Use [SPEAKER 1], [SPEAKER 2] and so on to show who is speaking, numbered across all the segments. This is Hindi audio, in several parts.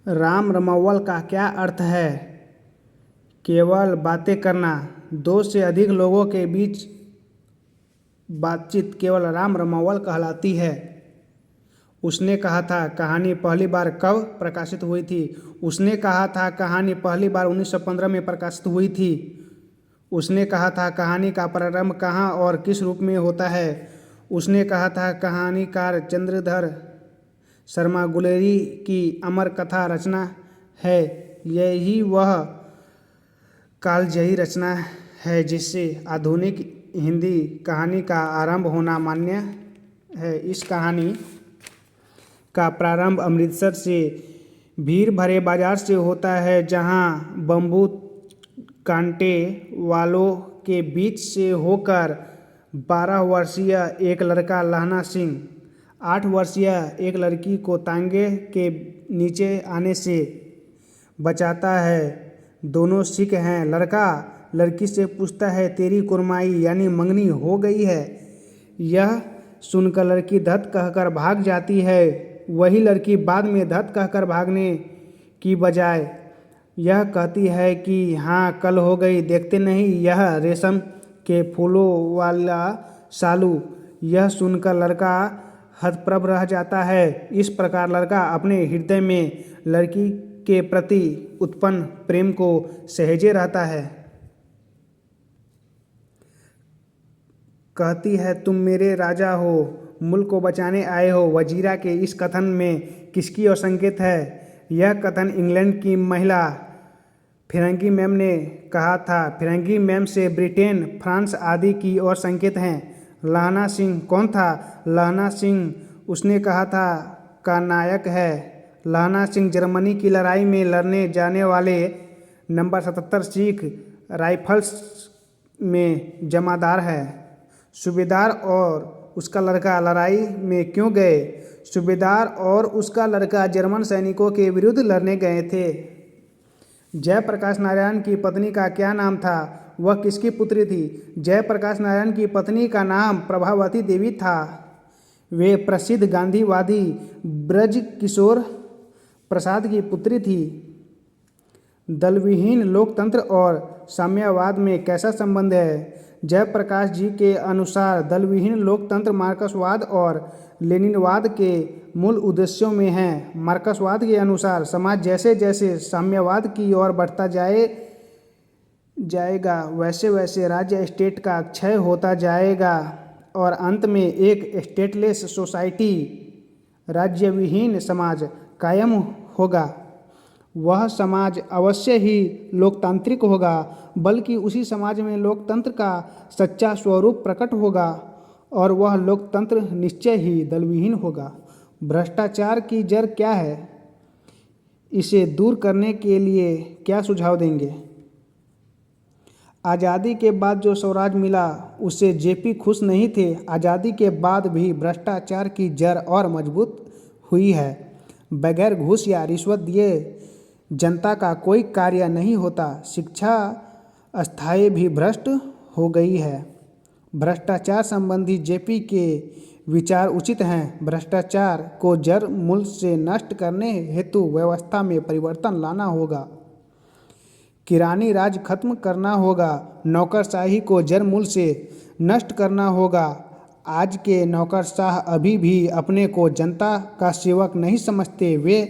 [SPEAKER 1] राम रमव्वल का क्या अर्थ है? केवल बातें करना। दो से अधिक लोगों के बीच बातचीत केवल राम रमव्वल कहलाती है। उसने कहा था कहानी पहली बार कब प्रकाशित हुई थी? उसने कहा था कहानी पहली बार 1915 में प्रकाशित हुई थी। उसने कहा था कहानी का प्रारंभ कहाँ और किस रूप में होता है? उसने कहा था कहानीकार चंद्रधर शर्मा गुलेरी की अमर कथा रचना है। यही वह कालजयी रचना है जिससे आधुनिक हिंदी कहानी का आरंभ होना मान्य है। इस कहानी का प्रारंभ अमृतसर से भीड़ भरे बाजार से होता है, जहां बम्बू कांटे वालों के बीच से होकर 12 वर्षीय एक लड़का लहना सिंह 8 वर्षीय एक लड़की को तांगे के नीचे आने से बचाता है। दोनों सिख हैं। लड़का लड़की से पूछता है तेरी कुरमाई यानी मंगनी हो गई है? यह सुनकर लड़की धत कहकर भाग जाती है। वही लड़की बाद में धत कहकर भागने की बजाय यह कहती है कि हाँ कल हो गई, देखते नहीं यह रेशम के फूलों वाला सालू। यह सुनकर लड़का हतप्रभ रह जाता है। इस प्रकार लड़का अपने हृदय में लड़की के प्रति उत्पन्न प्रेम को सहेजे रहता है। कहती है तुम मेरे राजा हो, मुल्क को बचाने आए हो। वजीरा के इस कथन में किसकी ओर संकेत है? यह कथन इंग्लैंड की महिला फिरंगी मैम ने कहा था। फिरंगी मैम से ब्रिटेन, फ्रांस आदि की ओर संकेत हैं। लहना सिंह कौन था? लहना सिंह उसने कहा था का नायक है। लहना सिंह जर्मनी की लड़ाई में लड़ने जाने वाले नंबर 77 सिख राइफल्स में जमादार है। सूबेदार और उसका लड़का लड़ाई में क्यों गए? सूबेदार और उसका लड़का जर्मन सैनिकों के विरुद्ध लड़ने गए थे। जयप्रकाश नारायण की पत्नी का क्या नाम था? वह किसकी पुत्री थी? जयप्रकाश नारायण की पत्नी का नाम प्रभावती देवी था। वे प्रसिद्ध गांधीवादी ब्रजकिशोर प्रसाद की पुत्री थी। दलविहीन लोकतंत्र और साम्यवाद में कैसा संबंध है? जयप्रकाश जी के अनुसार दलविहीन लोकतंत्र मार्क्सवाद और लेनिनवाद के मूल उद्देश्यों में है। मार्क्सवाद के अनुसार समाज जैसे जैसे साम्यवाद की ओर बढ़ता जाएगा वैसे वैसे राज्य स्टेट का क्षय होता जाएगा और अंत में एक स्टेटलेस सोसाइटी, राज्यविहीन समाज कायम होगा। वह समाज अवश्य ही लोकतांत्रिक होगा, बल्कि उसी समाज में लोकतंत्र का सच्चा स्वरूप प्रकट होगा और वह लोकतंत्र निश्चय ही दलविहीन होगा। भ्रष्टाचार की जड़ क्या है? इसे दूर करने के लिए क्या सुझाव देंगे? आज़ादी के बाद जो स्वराज मिला उससे जेपी खुश नहीं थे। आज़ादी के बाद भी भ्रष्टाचार की जड़ और मजबूत हुई है। बगैर घूस या रिश्वत दिए जनता का कोई कार्य नहीं होता। शिक्षा अस्थायी भी भ्रष्ट हो गई है। भ्रष्टाचार संबंधी जेपी के विचार उचित हैं। भ्रष्टाचार को जड़ मूल से नष्ट करने हेतु व्यवस्था में परिवर्तन लाना होगा। किरानी राज खत्म करना होगा। नौकरशाही को जड़ मूल से नष्ट करना होगा। आज के नौकरशाह अभी भी अपने को जनता का सेवक नहीं समझते। वे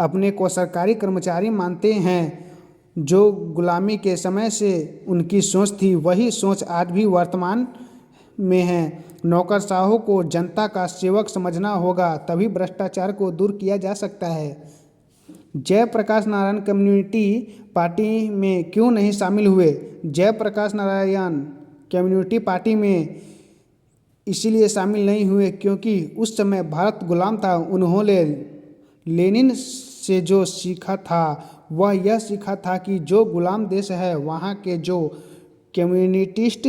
[SPEAKER 1] अपने को सरकारी कर्मचारी मानते हैं। जो गुलामी के समय से उनकी सोच थी वही सोच आज भी वर्तमान में है। नौकरशाहों को जनता का सेवक समझना होगा, तभी भ्रष्टाचार को दूर किया जा सकता है। जयप्रकाश नारायण कम्युनिटी पार्टी में क्यों नहीं शामिल हुए? जयप्रकाश नारायण कम्युनिटी पार्टी में इसीलिए शामिल नहीं हुए क्योंकि उस समय भारत गुलाम था। उन्होंने लेनिन से जो सीखा था वह यह सीखा था कि जो गुलाम देश है वहाँ के जो कम्युनिस्ट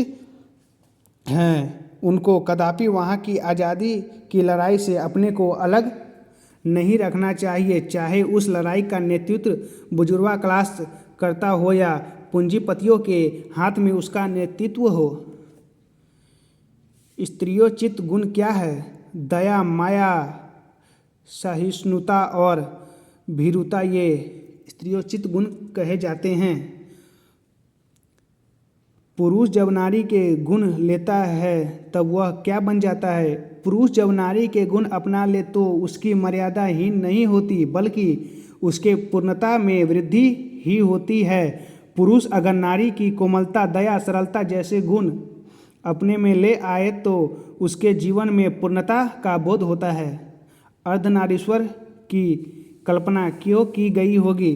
[SPEAKER 1] हैं उनको कदापि वहाँ की आज़ादी की लड़ाई से अपने को अलग नहीं रखना चाहिए, चाहे उस लड़ाई का नेतृत्व बुजुर्गा क्लास करता हो या पूंजीपतियों के हाथ में उसका नेतृत्व हो। स्त्रियोचित गुण क्या है? दया, माया, सहिष्णुता और भीरुता ये स्त्रियोचित गुण कहे जाते हैं। पुरुष जब नारी के गुण लेता है तब वह क्या बन जाता है? पुरुष जब नारी के गुण अपना ले तो उसकी मर्यादा ही नहीं होती बल्कि उसके पूर्णता में वृद्धि ही होती है। पुरुष अगर नारी की कोमलता, दया, सरलता जैसे गुण अपने में ले आए तो उसके जीवन में पूर्णता का बोध होता है। अर्धनारीश्वर की कल्पना क्यों की गई होगी?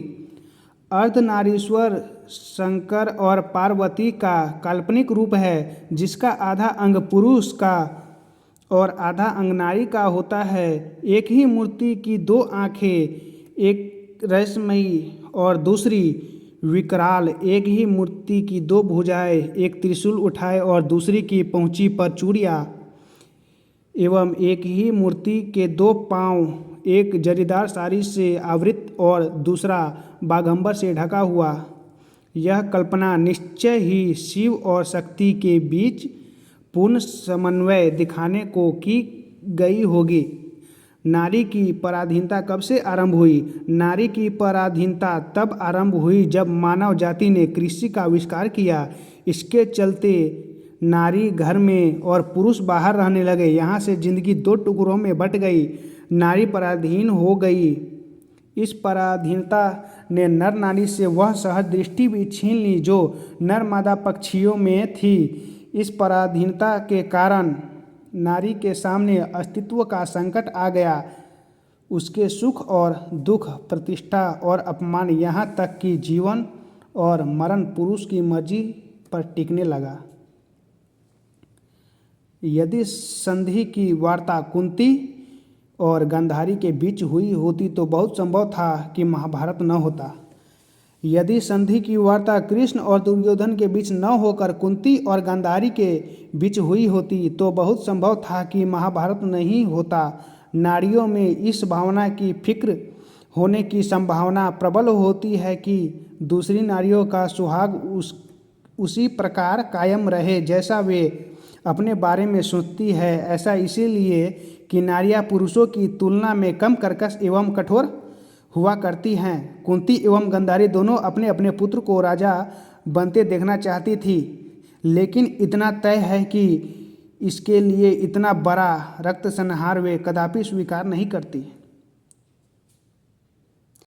[SPEAKER 1] अर्धनारीश्वर शंकर और पार्वती का काल्पनिक रूप है जिसका आधा अंग पुरुष का और आधा अंग नारी का होता है। एक ही मूर्ति की दो आंखें, एक रहस्यमयी और दूसरी विकराल, एक ही मूर्ति की दो भुजाएं, एक त्रिशूल उठाए और दूसरी की पहुंची पर चूड़ियाँ, एवं एक ही मूर्ति के दो पांव, एक जरीदार साड़ी से आवृत और दूसरा बागंबर से ढका हुआ। यह कल्पना निश्चय ही शिव और शक्ति के बीच पूर्ण समन्वय दिखाने को की गई होगी। नारी की पराधीनता कब से आरंभ हुई? नारी की पराधीनता तब आरंभ हुई जब मानव जाति ने कृषि का आविष्कार किया। इसके चलते नारी घर में और पुरुष बाहर रहने लगे। यहाँ से जिंदगी दो टुकड़ों में बंट गई। नारी पराधीन हो गई। इस पराधीनता ने नर नारी से वह सहज दृष्टि भी छीन ली जो नर मादा पक्षियों में थी। इस पराधीनता के कारण नारी के सामने अस्तित्व का संकट आ गया। उसके सुख और दुख, प्रतिष्ठा और अपमान, यहाँ तक कि जीवन और मरण पुरुष की मर्जी पर टिकने लगा। यदि संधि की वार्ता कुंती और गांधारी के बीच हुई होती तो बहुत संभव था कि महाभारत न होता। यदि संधि की वार्ता कृष्ण और दुर्योधन के बीच न होकर कुंती और गांधारी के बीच हुई होती तो बहुत संभव था कि महाभारत नहीं होता। नारियों में इस भावना की फिक्र होने की संभावना प्रबल होती है कि दूसरी नारियों का सुहाग उसी प्रकार कायम रहे जैसा वे अपने बारे में सोचती है। ऐसा इसीलिए कि नारियां पुरुषों की तुलना में कम कर्कश एवं कठोर हुआ करती हैं। कुंती एवं गांधारी दोनों अपने अपने पुत्र को राजा बनते देखना चाहती थी, लेकिन इतना तय है कि इसके लिए इतना बड़ा रक्त संहार वे कदापि स्वीकार नहीं करती।